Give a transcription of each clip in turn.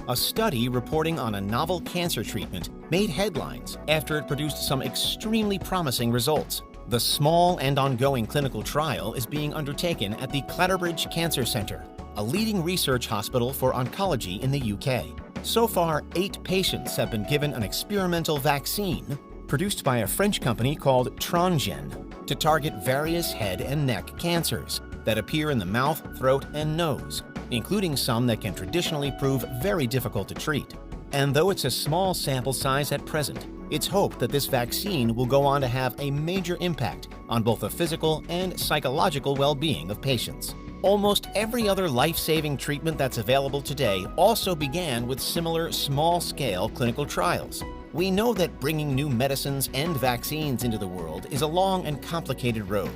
A study reporting on a novel cancer treatment made headlines after it produced some extremely promising results. The small and ongoing clinical trial is being undertaken at the Clatterbridge Cancer Centre, a leading research hospital for oncology in the UK. So far, 8 patients have been given an experimental vaccine produced by a French company called Transgene to target various head and neck cancers that appear in the mouth, throat, and nose, including some that can traditionally prove very difficult to treat. And though it's a small sample size at present, it's hoped that this vaccine will go on to have a major impact on both the physical and psychological well-being of patients. Almost every other life-saving treatment that's available today also began with similar small-scale clinical trials. We know that bringing new medicines and vaccines into the world is a long and complicated road.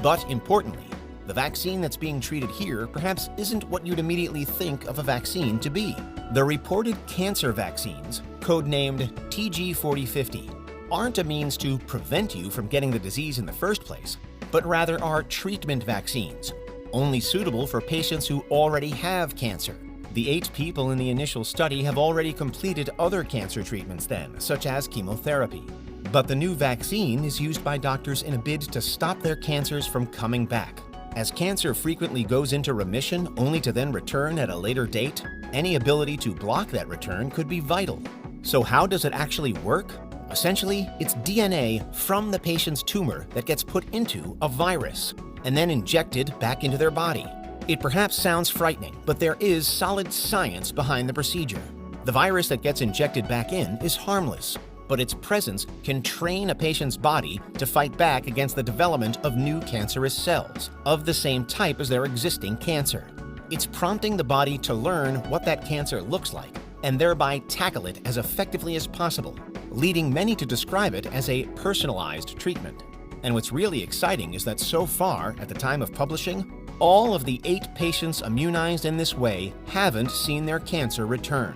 But importantly, the vaccine that's being treated here perhaps isn't what you'd immediately think of a vaccine to be. The reported cancer vaccines, codenamed TG4050, aren't a means to prevent you from getting the disease in the first place, but rather are treatment vaccines, only suitable for patients who already have cancer. The 8 people in the initial study have already completed other cancer treatments then, such as chemotherapy. But the new vaccine is used by doctors in a bid to stop their cancers from coming back. As cancer frequently goes into remission only to then return at a later date, any ability to block that return could be vital. So how does it actually work? Essentially, it's DNA from the patient's tumor that gets put into a virus and then injected back into their body. It perhaps sounds frightening, but there is solid science behind the procedure. The virus that gets injected back in is harmless, but its presence can train a patient's body to fight back against the development of new cancerous cells of the same type as their existing cancer. It's prompting the body to learn what that cancer looks like and thereby tackle it as effectively as possible, leading many to describe it as a personalized treatment. And what's really exciting is that so far, at the time of publishing, all of the 8 patients immunized in this way haven't seen their cancer return.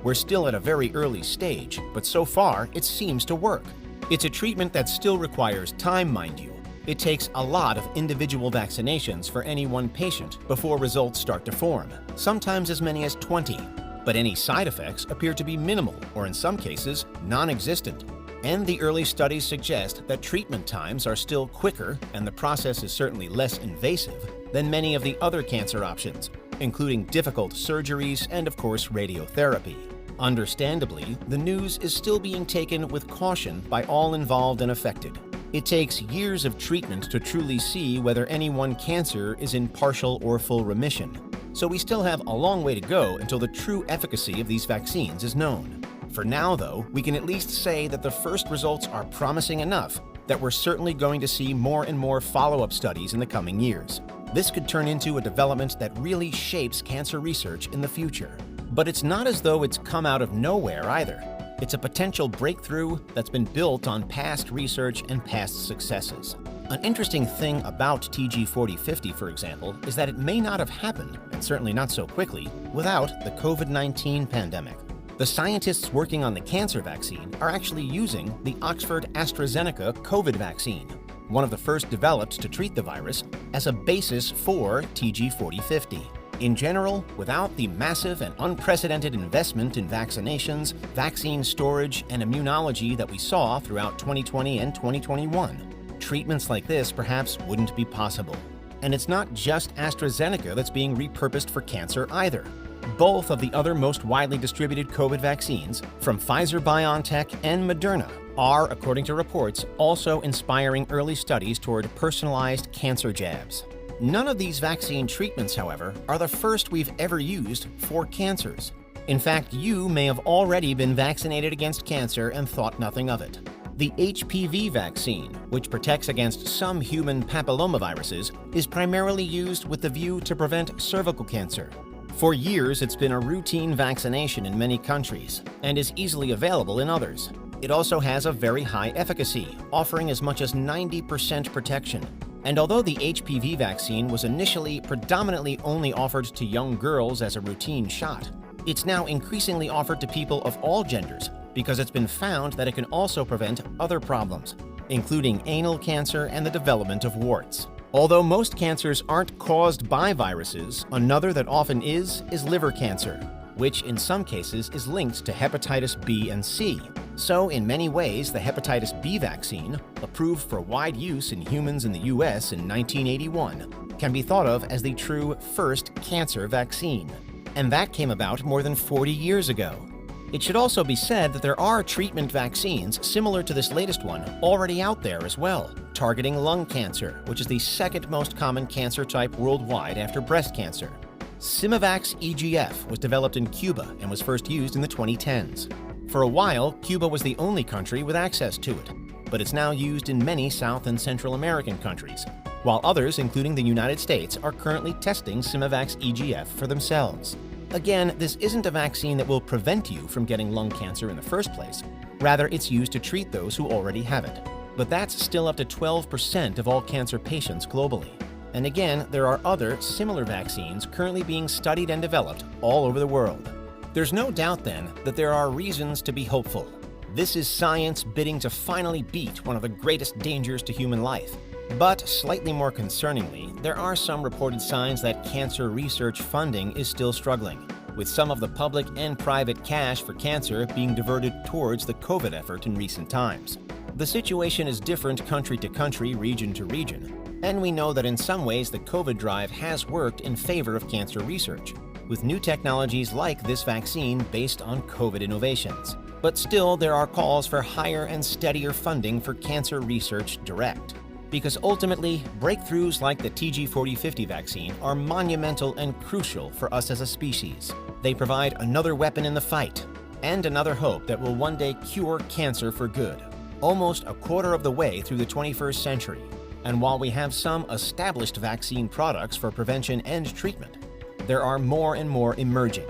We're still at a very early stage, but so far it seems to work. It's a treatment that still requires time, mind you. It takes a lot of individual vaccinations for any one patient before results start to form, sometimes as many as 20. But any side effects appear to be minimal, or in some cases, non-existent. And the early studies suggest that treatment times are still quicker, and the process is certainly less invasive than many of the other cancer options, including difficult surgeries and, of course, radiotherapy. Understandably, the news is still being taken with caution by all involved and affected. It takes years of treatment to truly see whether any one cancer is in partial or full remission, so we still have a long way to go until the true efficacy of these vaccines is known. For now, though, we can at least say that the first results are promising enough that we're certainly going to see more and more follow-up studies in the coming years. This could turn into a development that really shapes cancer research in the future. But it's not as though it's come out of nowhere either. It's a potential breakthrough that's been built on past research and past successes. An interesting thing about TG4050, for example, is that it may not have happened, and certainly not so quickly, without the COVID-19 pandemic. The scientists working on the cancer vaccine are actually using the Oxford AstraZeneca COVID vaccine, one of the first developed to treat the virus, as a basis for TG4050. In general, without the massive and unprecedented investment in vaccinations, vaccine storage, and immunology that we saw throughout 2020 and 2021, treatments like this perhaps wouldn't be possible. And it's not just AstraZeneca that's being repurposed for cancer either. Both of the other most widely distributed COVID vaccines, from Pfizer-BioNTech and Moderna, are, according to reports, also inspiring early studies toward personalized cancer jabs. None of these vaccine treatments, however, are the first we've ever used for cancers. In fact, you may have already been vaccinated against cancer and thought nothing of it. The HPV vaccine, which protects against some human papillomaviruses, is primarily used with the view to prevent cervical cancer. For years, it's been a routine vaccination in many countries and is easily available in others. It also has a very high efficacy, offering as much as 90% protection. And although the HPV vaccine was initially predominantly only offered to young girls as a routine shot, it's now increasingly offered to people of all genders because it's been found that it can also prevent other problems, including anal cancer and the development of warts. Although most cancers aren't caused by viruses, another that often is liver cancer. which in some cases is linked to hepatitis B and C. So in many ways, the hepatitis B vaccine, approved for wide use in humans in the US in 1981, can be thought of as the true first cancer vaccine. And that came about more than 40 years ago. It should also be said that there are treatment vaccines similar to this latest one already out there as well, targeting lung cancer, which is the second most common cancer type worldwide after breast cancer. Simivax EGF was developed in Cuba and was first used in the 2010s. For a while, Cuba was the only country with access to it, but it's now used in many South and Central American countries, while others, including the United States, are currently testing Simivax EGF for themselves. Again, this isn't a vaccine that will prevent you from getting lung cancer in the first place. Rather, it's used to treat those who already have it. But that's still up to 12% of all cancer patients globally. And again, there are other similar vaccines currently being studied and developed all over the world. There's no doubt then that there are reasons to be hopeful. This is science bidding to finally beat one of the greatest dangers to human life. But slightly more concerningly, there are some reported signs that cancer research funding is still struggling, with some of the public and private cash for cancer being diverted towards the COVID effort in recent times. The situation is different country to country, region to region, and we know that in some ways the COVID drive has worked in favor of cancer research, with new technologies like this vaccine based on COVID innovations. But still, there are calls for higher and steadier funding for cancer research direct. Because ultimately, breakthroughs like the TG4050 vaccine are monumental and crucial for us as a species. They provide another weapon in the fight, and another hope that will one day cure cancer for good, almost a quarter of the way through the 21st century. And while we have some established vaccine products for prevention and treatment, there are more and more emerging,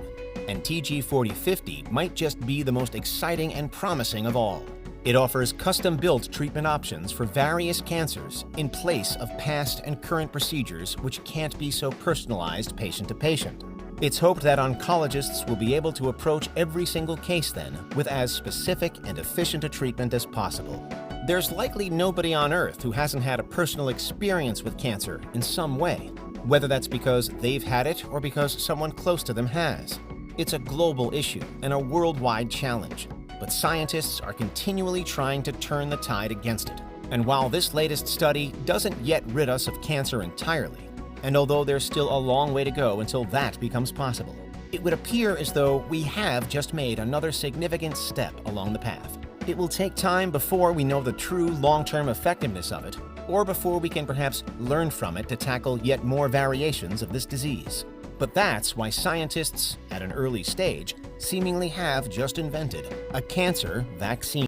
and TG4050 might just be the most exciting and promising of all. It offers custom-built treatment options for various cancers in place of past and current procedures which can't be so personalized patient to patient. It's hoped that oncologists will be able to approach every single case then with as specific and efficient a treatment as possible. There's likely nobody on Earth who hasn't had a personal experience with cancer in some way, whether that's because they've had it or because someone close to them has. It's a global issue and a worldwide challenge. But scientists are continually trying to turn the tide against it. And while this latest study doesn't yet rid us of cancer entirely, and although there's still a long way to go until that becomes possible, it would appear as though we have just made another significant step along the path. It will take time before we know the true long-term effectiveness of it, or before we can perhaps learn from it to tackle yet more variations of this disease. But that's why scientists, at an early stage, seemingly have just invented a cancer vaccine.